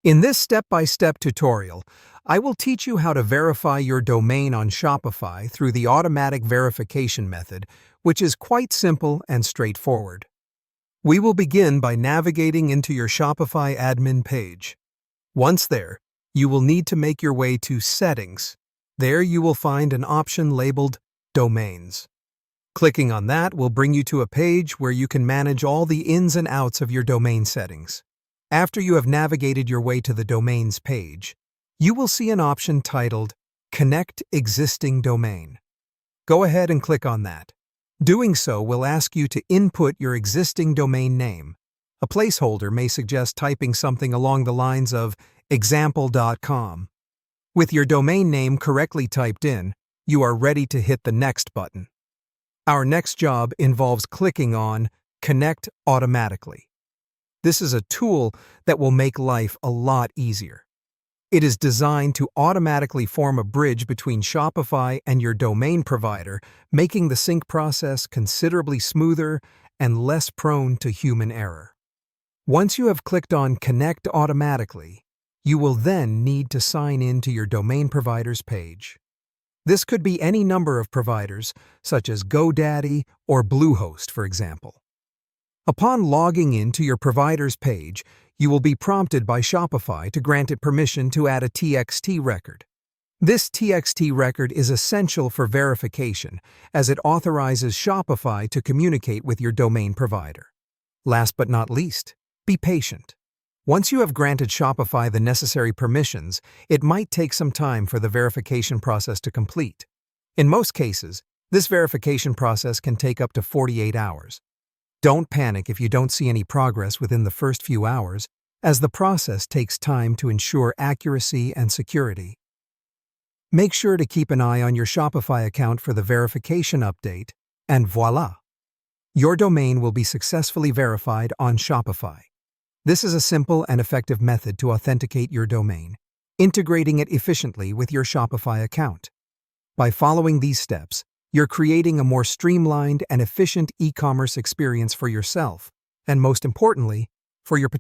In this step-by-step tutorial, I will teach you how to verify your domain on Shopify through the automatic verification method, which is quite simple and straightforward. We will begin by navigating into your Shopify admin page. Once there, you will need to make your way to Settings. There you will find an option labeled Domains. Clicking on that will bring you to a page where you can manage all the ins and outs of your domain settings. After you have navigated your way to the Domains page, you will see an option titled Connect Existing Domain. Go ahead and click on that. Doing so will ask you to input your existing domain name. A placeholder may suggest typing something along the lines of example.com. With your domain name correctly typed in, you are ready to hit the Next button. Our next job involves clicking on Connect Automatically. This is a tool that will make life a lot easier. It is designed to automatically form a bridge between Shopify and your domain provider, making the sync process considerably smoother and less prone to human error. Once you have clicked on Connect Automatically, you will then need to sign in to your domain provider's page. This could be any number of providers, such as GoDaddy or Bluehost, for example. Upon logging in to your provider's page, you will be prompted by Shopify to grant it permission to add a TXT record. This TXT record is essential for verification, as it authorizes Shopify to communicate with your domain provider. Last but not least, be patient. Once you have granted Shopify the necessary permissions, it might take some time for the verification process to complete. In most cases, this verification process can take up to 48 hours. Don't panic if you don't see any progress within the first few hours, as the process takes time to ensure accuracy and security. Make sure to keep an eye on your Shopify account for the verification update, and voila! Your domain will be successfully verified on Shopify. This is a simple and effective method to authenticate your domain, integrating it efficiently with your Shopify account. By following these steps, you're creating a more streamlined and efficient e-commerce experience for yourself, and most importantly, for your potential